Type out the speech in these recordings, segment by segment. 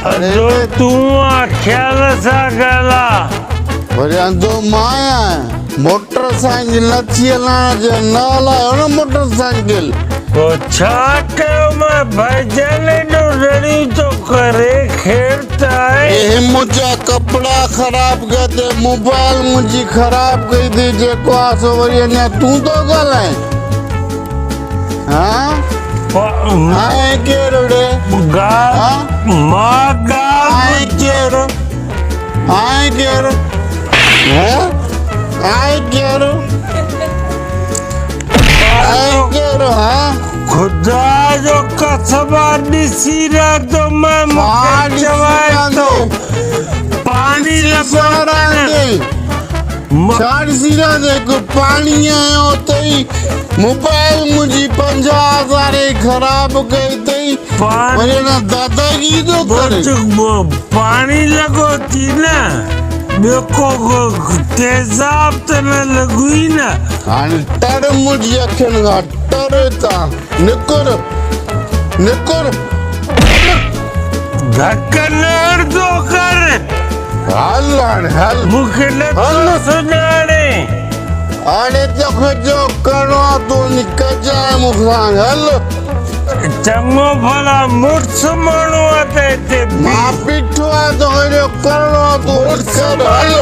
जो तू आख्याला सांगायला तो माया मोटरसाइकिल नथी हलाइण न हलायो न मोटरसाइकिल छा कयो मां भॼन एॾो रड़ी तो करे खेड़ता है हे मुंहिंजा कपिड़ा ख़राब कया ते मोबाइल मुंहिंजी ख़राब कई थी जेको आहे सो वरी अञा तूं थो ॻाल्हाए हाणे केरु रे मां हाणे केरु हाणे केरु हाणे केरु हाणे केरु हा खुदा जो कसम ॾिसी रह तो मैं मूंखे चवाए थो पानी पानी आयो अथई मोबाइल मुंहिंजी 50,000 ख़राब कई अथई वरी न दादागिरी थो करे पानी लॻो थी न ॿियो को तेज़ाब त न लॻी न हाणे टर मुंहिंजी अखियुनि खां टर था निकुर निकुर धक न थो कर हल हाणे हल मूंखे नथो सुञाणे हाणे तोखे जो करिणो आहे तूं निकिरजांइ मूंखां हल चङो भला मुड़ुस माण्हू आहे त हिते मां बीठो आहे तोखे जो करिणो आहे तूं निकर हल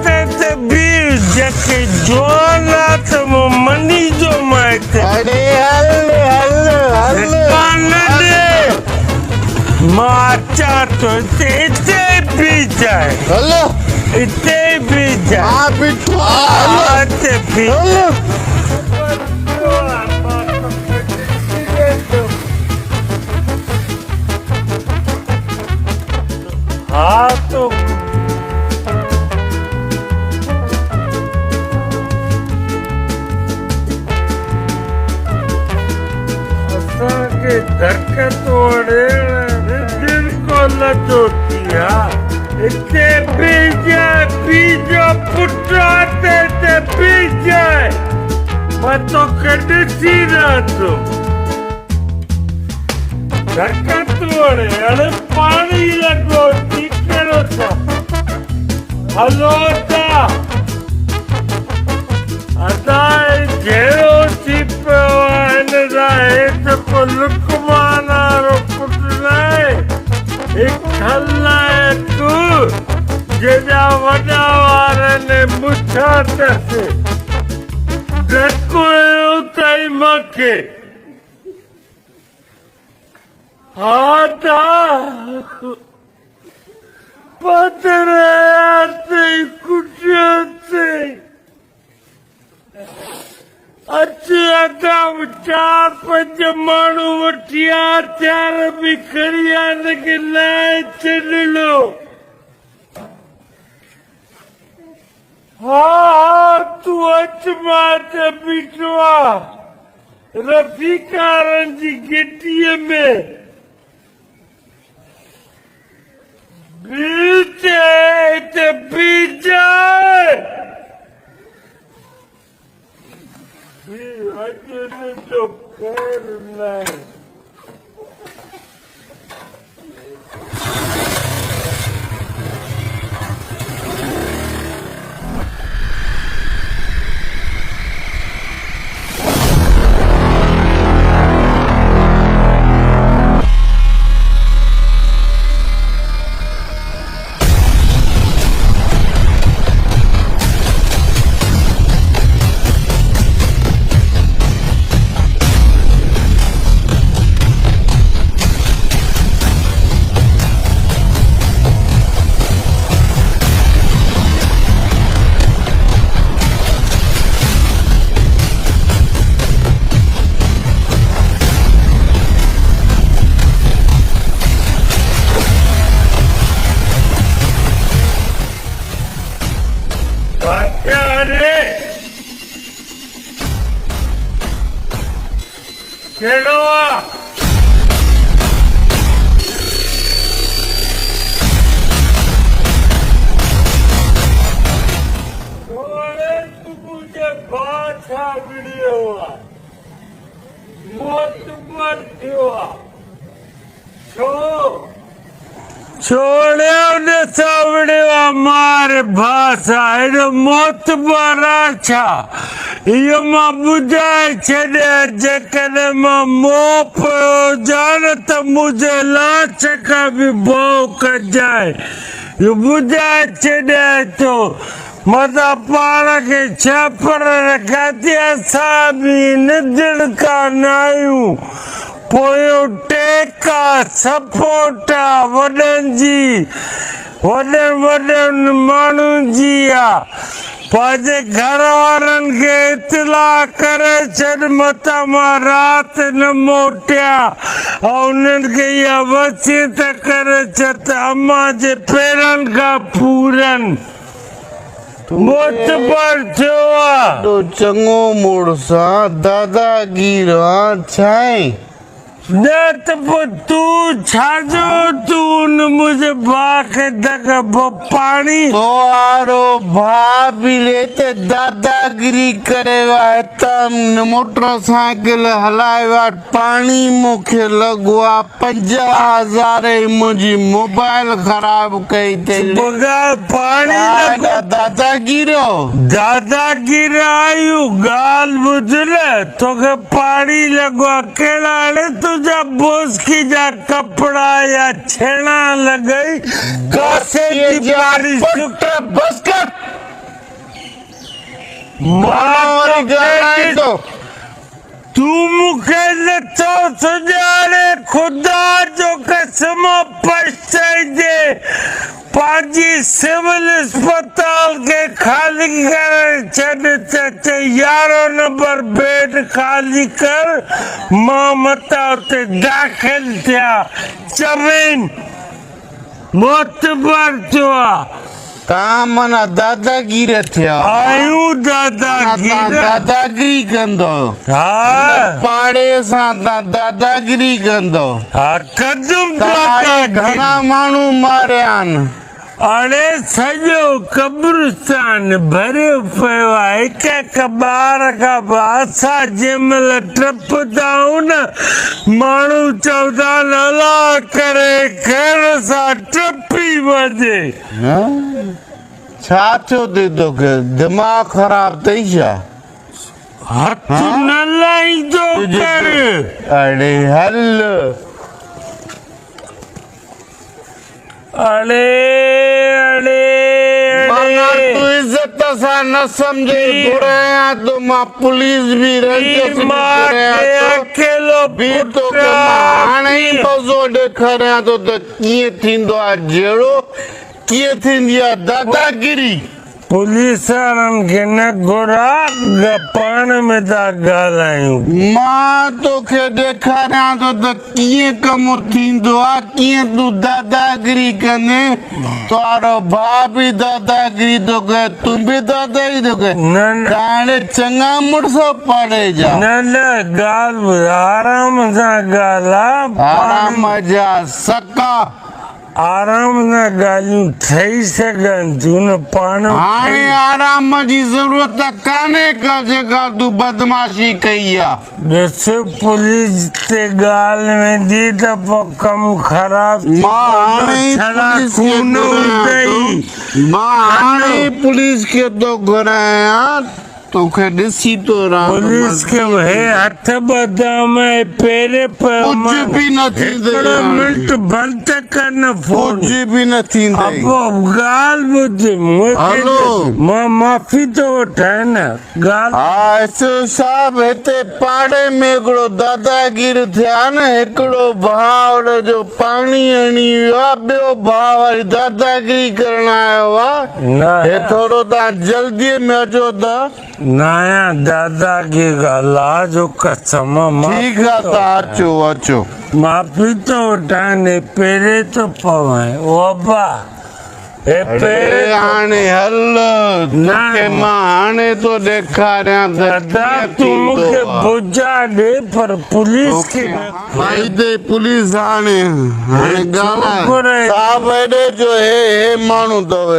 हिते बीह जेके जवान आहे त मूं मञी जो मां हिते अरे हल हल हल कान ॾे मां अचां थो हिते बीह जाए हल हिते बीह जाए मां बीठो आहे हिते बीह हल हाँ तो असांखे धक तोड़े दिल को लचोती हिते बीजो पुट हिते बीह जाए मां तोखे ॾिसी रहां थो धक तोड़े हाणे पाणी लॻो थी कहिड़ो था हलो था असां जहिड़ो थी पियो आहे हिन सां हेठि को लुकमान वारो पुटु न आहे हिकु ख़लनायक जंहिंजा वॾा वार ने मुछा अथसि धको अथई मूंखे हा था पधरे अथई कुटियो अथई अचु अॻां 4-5 माण्हू वठी हथियार बि खणी हिनखे लाहे छॾियो हा तूं अचु मां त बीठो आहे रफ़ीकारनि जी गिटीअ में बीच बीजाए तो खैर नहीं छोड़ियो ने सावड़ियो हमारे भाषा एडो मोत बारा छा यो मां बुझाए छड़े जेकने मां मोह पियो जान त मुझे लाच का भी भोग जाए यो बुझाए छड़े तो मता पाण खे छापर रखाती असां बि निदड़ का नायूं पोयो टेका सपोटा वॾनि जी वॾनि माण्हुनि जी आहे पंहिंजे घर वारनि खे इतला करे छॾ मतां मां राति न मोटिया ऐं उन्हनि खे इहा वसियत करे छॾ त अम्मा जे पेरनि खां पूरनि मोतबर थियो आहे तो चङो मुड़ुस आहे दादागीर आहे छाहे न त पोइ तूं छाजो तूं उन मुंहिंजे भाउ खे दग पाणी तोहारो भाउ बि ते दादागिरी करे हितां मोटरसाइकिल हलाए वटि पाणी मूंखे लॻो आहे 50,000 मुंहिंजी मोबाइल ख़राब कई अथई पाणी दादागिरो दादागिरी आयूं ॻाल्हि ॿुध न तोखे पाणी लॻो आहे कहिड़ा हाणे तुंहिंजा बोस्की जा कपिड़ा या छेणा लॻई कासे जी बारिश बस कर तूं मूंखे नथो सुञाणे ख़ुदा जो कसम पछताइजे पंहिंजी सिविल अस्पताल खे ख़ाली करे छॾ त 11 नंबर बेड ख़ाली कर मां मतां उते दाख़िल थिया चवें मोतबर थियो आहे तव्हां माना दादागीर थिया आयूं दादागिरी कंदो हा पाड़े सां तव्हां दादागिरी कंदो हा कदुम घणा माण्हू मारिया आहिनि हाणे सॼो कब्रिस्तान भरियो पियो आहे हिकु हिकु ॿार खां असां जंहिं महिल टपंदा आहियूं न माण्हू चवंदा आहिनि अलाह करे खैर सां टपी वञे छा थियो अथई तोखे दिमाग़ ख़राब अथई छा हथ न लाहींदो कर अड़े हल अड़े तू इज्जत सां न सम्झे घुराया तो मां पुलिस बि अकेलो बि तोखे हाणे ई मज़ो ॾेखारियां थो त कीअं थींदो आहे जहिड़ो कीअं थींदी आहे दादागिरी पुलिस वारनि खे न घुरा पाण में था ॻाल्हायूं मां तोखे ॾेखारियां थो त कीअं कमु थींदो आहे कीअं तूं दादागिरी कंदे तुंहिंजो भाउ बि दादागिरी थो करे तूं बि दादागिरी थो करे हाणे चङा मुड़ुस पाड़े जा न ॻाल्हि आराम सां ॻाल्हि आराम जा सका आराम सां ॻाल्हियूं ठही सघनि थियूं न पाण हाणे आराम जी ज़रूरत कान्हे का जेका तूं बदमाशी कई आहे ॾिस पुलिस ते ॻाल्हि वेंदी त पोइ कमु ख़राब मां हाणे पुलिस खे थो घुरायां तोखे ॾिसी थो रहां पुलिस खे हथ ॿधाम पेरे कुझु बि न थींदो मिंट बंदि कनि फोन कुझु बि न थींदो ॻाल्हि ॿुध मां माफ़ी थो वठां न ॻाल्हि साहिब हिते पाड़े में हिकिड़ो दादागिर थिया न हिकिड़ो भाउ जो पाणी हणी वियो आहे ॿियो भाउ वरी दादागिरी करण आयो आहे हे थोरो तव्हां जल्दीअ में अचो था नया दादा की गला जो कसम ठीक है तो अचो अचो माफी तो उठाने पेरे तो पवाए ओबा ए पेरे हाणे हल के मां हाणे तो ॾेखारियां दादा तू मूंखे बुझा ॾे पर पुलिस खे भाई दे पुलिस हाणे ॻाल्हाए साहब हेॾे जो हे माण्हू अथव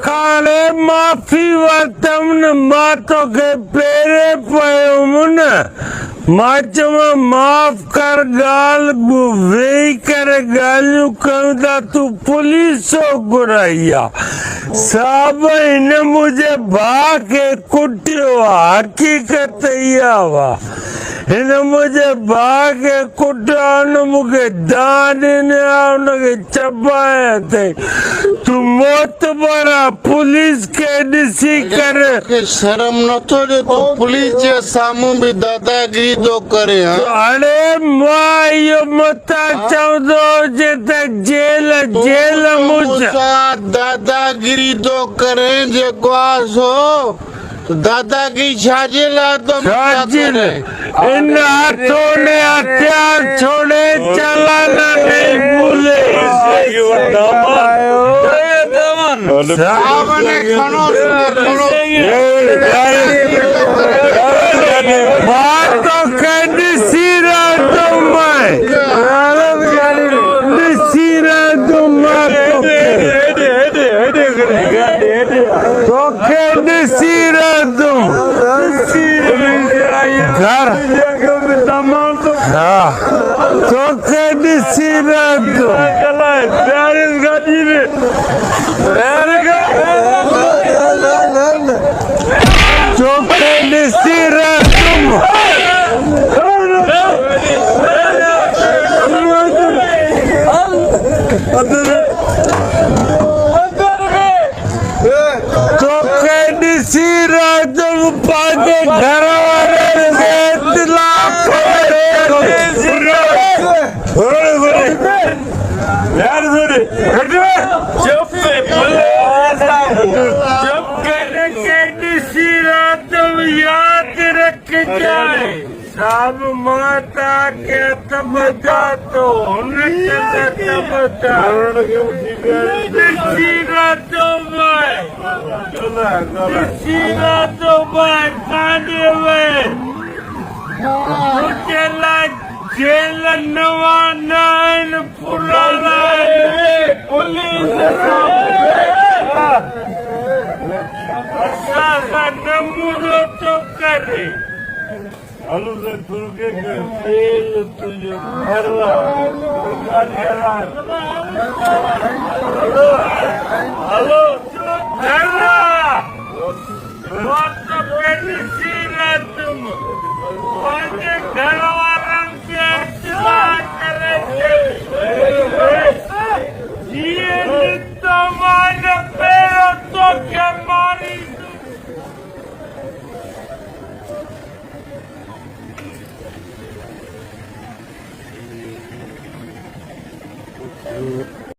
हाणे माफ़ी वरितमि न मां तोखे पेरे पियुमि न मां माफ़ कर ॻाल्हि वेही करे ॻाल्हियूं कयूं था तूं पुलिस छो घुराई आहे साहब हिन मुंहिंजे भाउ खे कुटियो आहे हक़ीक़त इहा हुआ हिन मुंहिंजे भाउ खे कुटियो हुन मूंखे दान ॾिना हुनखे चबाया अथई तूं मोतबर आहे पुलिस खे ॾिसी करे के शर्म नथो अचे तो पुलिस जे साम्हूं बि दादागिरी थो करे अरे मां इहो मथां चवंदो हुजे त जेल मुंहिंजा दादागिरी थो करे जेको आहे सो दादागिरी छाजे लाइ थो इन हाथों ने हथियार छोड़े चलाना नहीं भूले साहब ने खड़ो बात तो कहनी सी रहा तुम मैं घर हाँ तो कहनी सी रहा तुम तो कहनी सी रहा तुम तो कहनी सी रहा तुम पाके घर वाले से इत्तलाफ तुम याद रख जाए साहब माता के तब तो जेल नवाना पुराना पुलिस नमूनो तो करे हलो से तुरके तेल तुझे भरवा हलो भरवा बहुत पेटी तुम उनके घर वालों के इत्तला करे ये तुम्हारे पैरों तो क्या मारी Thank you.